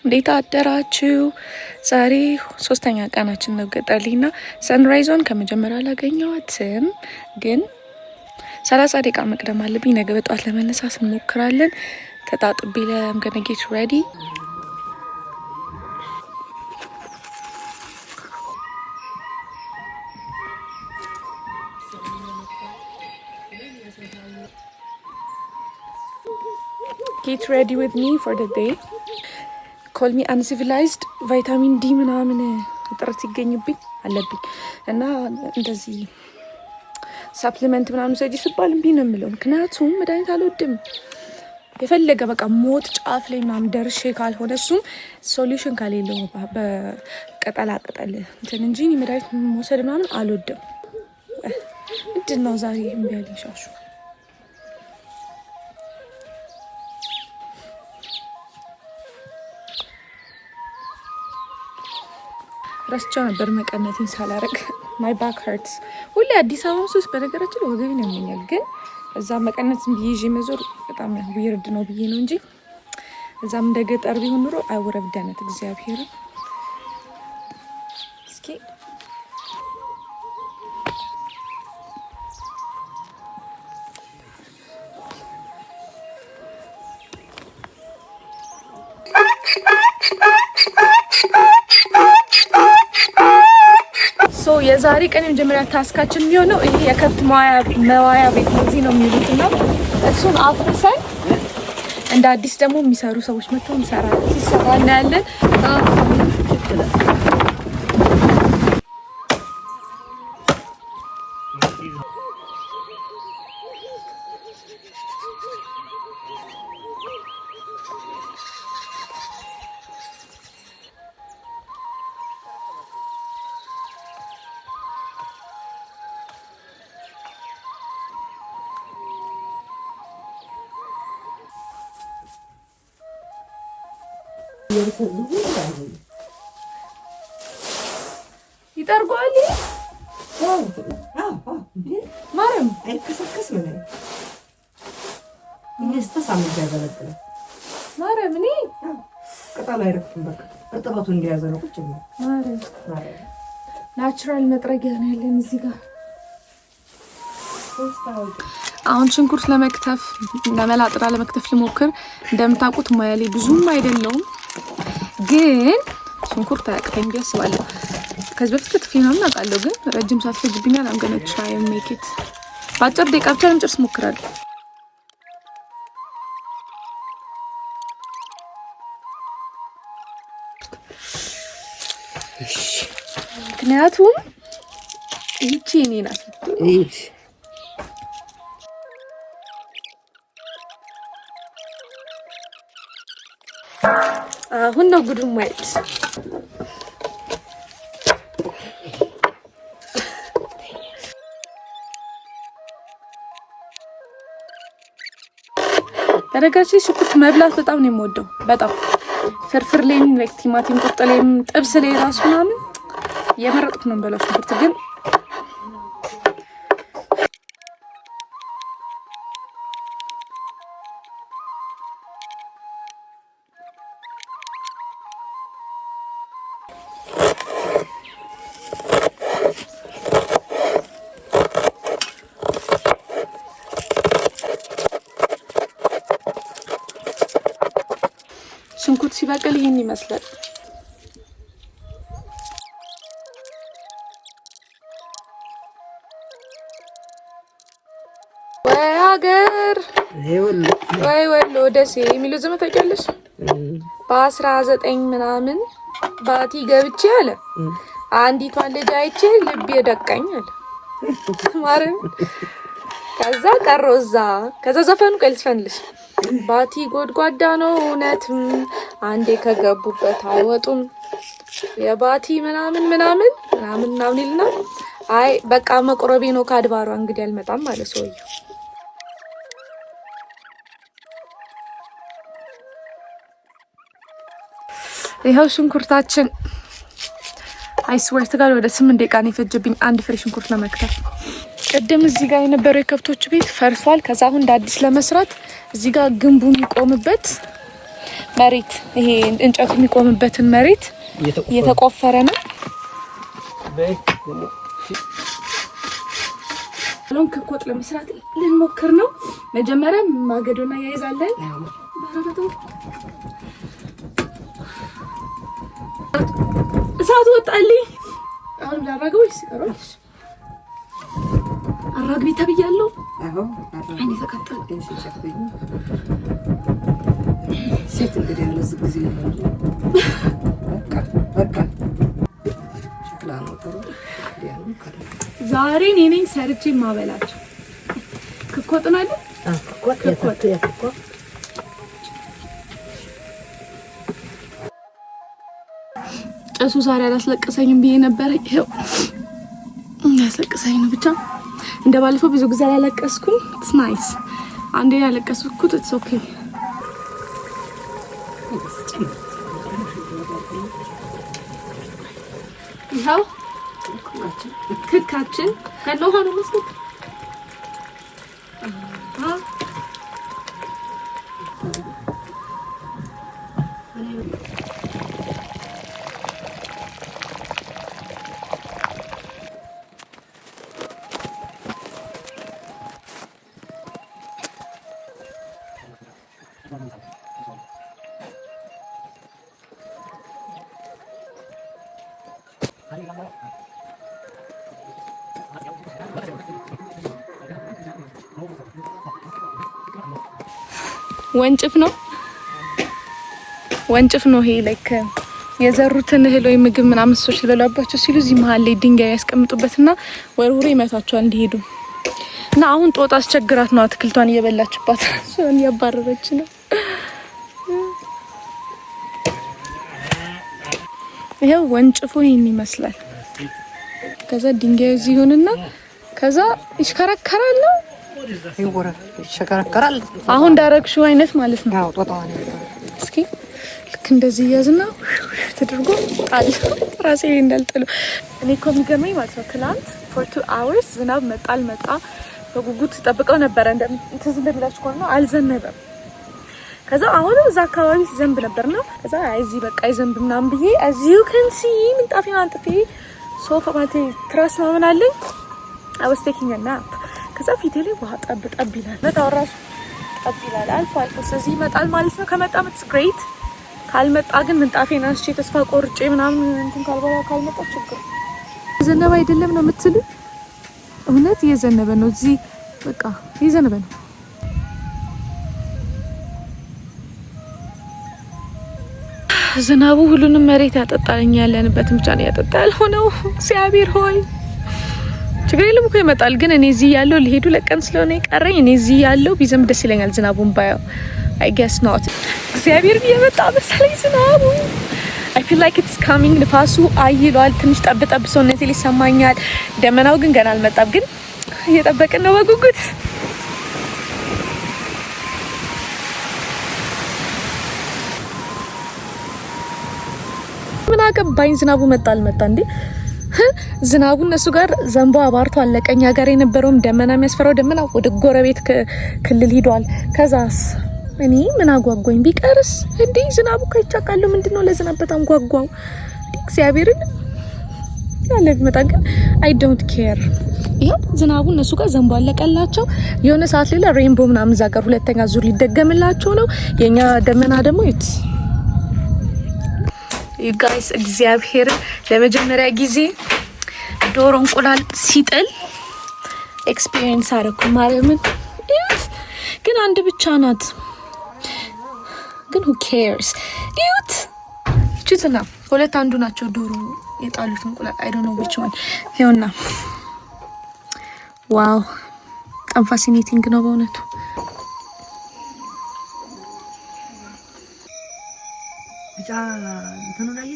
እንዴት አደራችሁ? ዛሬ ሶስተኛ ቀናችን ነው ገጠርሊና ሰንራይዞን ከመጀመሪያ አላገኘኋትም፣ ግን 30 ደቂቃ መቅደም አለብኝ። ነገ በጧት ለመነሳት እንሞክራለን። ተጣጥቤ I'm gonna get ready. Get ready with me for the day. Call me uncivilized. ቫይታሚን ዲ ምናምን እጥረት ይገኝብኝ አለብኝ እና እንደዚህ ሰፕሊመንት ምናምን ሰጂ ሲባል እምቢ ነው የምለው። ምክንያቱም መድኃኒት አልወድም። የፈለገ በቃ ሞት ጫፍ ላይ ምናምን ደርሼ ካልሆነ እሱም ሶሉሽን ከሌለው በቀጠላ ቅጠል እንትን እንጂ መድኃኒት መውሰድ ምናምን አልወድም። ምንድን ነው ዛሬ እምቢ አለኝ ሻሹ። ረስቸው ነበር መቀነቴን ሳላረግ። ማይ ባክ ሀርትስ። ሁሌ አዲስ አበባ ውስጥ በነገራችን ወገቤን ያመኛል፣ ግን እዛ መቀነት ብዬ ይዤ መዞር በጣም ዊርድ ነው ብዬ ነው እንጂ እዛም እንደ ገጠር ቢሆን ኑሮ አይወረብደነት እግዚአብሔር። እስኪ የዛሬ ቀን የመጀመሪያ ታስካችን የሚሆነው ይሄ የከብት መዋያ ቤት እዚህ ነው የሚሉት እና እሱን አፍርሰን እንደ አዲስ ደግሞ የሚሰሩ ሰዎች መጥተው ሲሰራ እናያለን። ይጠርጓል ማረም አይከሰከስ ነው እየስተሳመ ያገለግላል። ማረም እኔ ቅጠል አይረግፍም። በቃ እርጥበቱ እንዲያዘ ነው ቁጭ ነው። ማረም ናቹራል መጥረጊያ ነው ያለን እዚህ ጋር። አሁን ሽንኩርት ለመክተፍ ለመላጥራ ለመክተፍ ልሞክር። እንደምታውቁት ሙያሌ ብዙም አይደለውም፣ ግን ሽንኩርት አያቅተኝ ቢያስባለሁ። ከዚህ በፊት ክትፌ ምናምን አውቃለሁ፣ ግን ረጅም ሰዓት ፈጅብኛል። I'm gonna try and make it በአጭር ደቂቃ ብቻ ለመጨረስ እሞክራለሁ። ምክንያቱም ይቺ እኔ ናት። አሁን ነው ጉዱን ማየት። በነገራችን ሽንኩርት መብላት በጣም ነው የምወደው። በጣም ፍርፍር ላይም ቲማቲም ቁርጥ ላይም ጥብስ ላይ ራሱ ምናምን የመረጥኩ ነው የምበላው ሽንኩርት። ግን ሽንኩርት ሲበቅል ይሄን ይመስላል። ወይ ሀገር ወይ ወሎ ደሴ የሚለው ዘመን ታውቂያለሽ? በ19 ምናምን ባቲ ገብቼ አለ አንዲቷን ልጅ አይቼ ልቤ ደቀኝ አለ ማረም። ከዛ ቀሮዛ ከዛ ዘፈኑ ቀልስፈንልሽ ባቲ ጎድጓዳ ነው እውነትም አንዴ ከገቡበት አይወጡም የባቲ ምናምን ይልና አይ በቃ መቁረቤ ነው ካድባሯ እንግዲህ አልመጣም ማለት ሰውዬው። ይሄው ሽንኩርታችን አይስወርት ጋር ወደ 8 ደቂቃ ነው የፈጀብኝ አንድ ፍሬ ሽንኩርት ለመክተፍ። ቅድም እዚህ ጋር የነበረው የከብቶች ቤት ፈርሷል። ከዛ አሁን እንደ አዲስ ለመስራት እዚህ ጋር ግንቡ የሚቆምበት መሬት ይሄ እንጨት የሚቆምበትን መሬት እየተቆፈረ ነው። አሁን ክኮት ለመስራት ልንሞክር ነው። መጀመሪያ ማገዶና ያይዛለን። እሳቱ ወጣልኝ። አሁን ላራገው ይስቀራል። አራግቢ ተብያለሁ። አይኔ ተቀጣለ። ሴት እንግዲህ ለዚህ ጊዜ በቃ ሸክላ ነው ተሩ ዛሬ እኔ ነኝ ሰርቼ ማበላቸው። ክኮጥና አይደል? ክኮጥ ጭሱ ዛሬ አላስለቀሰኝም ብዬ ነበር። ይሄው ያስለቀሰኝ ነው። ብቻ እንደባለፈው ብዙ ጊዜ አላለቀስኩም። ኢትስ ናይስ። አንዴ ያለቀስኩት ኢትስ ኦኬ። ይኸው ክካችን ከነው ሆኖ መስኩ ወንጭፍ ነው ይሄ ላይክ የዘሩትን እህል ወይ ምግብ ምናምን ሰዎች ሊበላባቸው ሲሉ እዚህ መሀል ላይ ድንጋይ ያስቀምጡበትና ወርውሮ ይመታቸዋል እንዲሄዱ እና አሁን ጦጣ አስቸግራት ነው አትክልቷን እየበላችባት እሷን እያባረረች ነው። ይሄው ወንጭፉ ይሄን ይመስላል። ከዛ ድንጋዩ እዚህ ይሆንና ከዛ ይሽከረከራል ይሽከረከራል። አሁን ዳይሬክሽኑ አይነት ማለት ነው። አዎ ጦጣው ነው። እስኪ ልክ እንደዚህ ያዝና ተደርጎ ጣል ራሴ እንዳልጥሉ። እኔ እኮ የሚገርመኝ ማለት ነው ትናንት for 2 hours ዝናብ መጣ አልመጣ በጉጉት ተጠብቀው ነበር እንደምላችሁ ከሆነ አልዘነበም። ከዛ አሁንም እዛ አካባቢ ሲዘንብ ነበርና ከዛ እዚህ በቃ ይዘንብ ምናምን ብዬ as you can see ምንጣፌን አንጥፌ ሶፋ ማቴ ትራስ ምናምን አለኝ I was taking a nap። ከዛ ፊቴ ላይ ውሃ ጠብ ይላል። መታወራሽ ጠብ ይላል። አልፎ ስለዚህ ይመጣል ማለት ነው። ከመጣ it's great። ካልመጣ ግን ምንጣፌን አንስቼ ተስፋ ቆርጬ ምናምን እንትን ካልመጣ ችግር ዘነበ አይደለም ነው የምትሉ? እውነት እየዘነበ ነው። እዚህ በቃ እየዘነበ ነው። ዝናቡ ሁሉንም መሬት ያጠጣልኝ። ያለንበትም ብቻ ነው ያጠጣ ያልሆነው። እግዚአብሔር ሆይ ችግር የለም እኮ ይመጣል። ግን እኔ እዚህ ያለው ሊሄዱ ለቀን ስለሆነ ይቀረኝ እኔ እዚህ ያለው ቢዘንብ ደስ ይለኛል። ዝናቡን ባየው I guess not። እግዚአብሔር ቢመጣ መሰለኝ ዝናቡ I feel like it's coming። ንፋሱ አይሏል። ትንሽ ጠብጠብ ሰውነቴ ሊሰማኛል። ደመናው ግን ገና አልመጣም። ግን እየጠበቅን ነው በጉጉት። ምን አገባኝ ዝናቡ መጣ አልመጣ እንዴ? ዝናቡ እነሱ ጋር ዘንቦ አባርቶ አለቀኛ ጋር የነበረውም ደመና የሚያስፈራው ደመና ወደ ጎረቤት ክልል ሄዷል። ከዛስ እኔ ምን አጓጓኝ ቢቀርስ እንዴ? ዝናቡ ከይቻቃሉ ምንድነው ለዝናብ በጣም ጓጓው እግዚአብሔርን ያለ ቢመጣ ግን I don't care። ይሄው ዝናቡ እነሱ ጋር ዘንቦ አለቀላቸው። የሆነ ሰዓት ሌላ ሬንቦ ምናምን እዛ ጋር ሁለተኛ ዙር ሊደገምላቸው ነው። የኛ ደመና ደግሞ you guys እግዚአብሔር ለመጀመሪያ ጊዜ ዶሮ እንቁላል ሲጥል ኤክስፒሪየንስ አደረኩ ማለት ነው። ግን አንድ ብቻ ናት። ግን who cares? ይሁት ችትና ሁለት አንዱ ናቸው ዶሮ የጣሉት እንቁላል I don't know which one። ይኸውና ዋው በጣም ፋሲኔቲንግ ነው በእውነቱ። ብቻ እንትኑ ላይ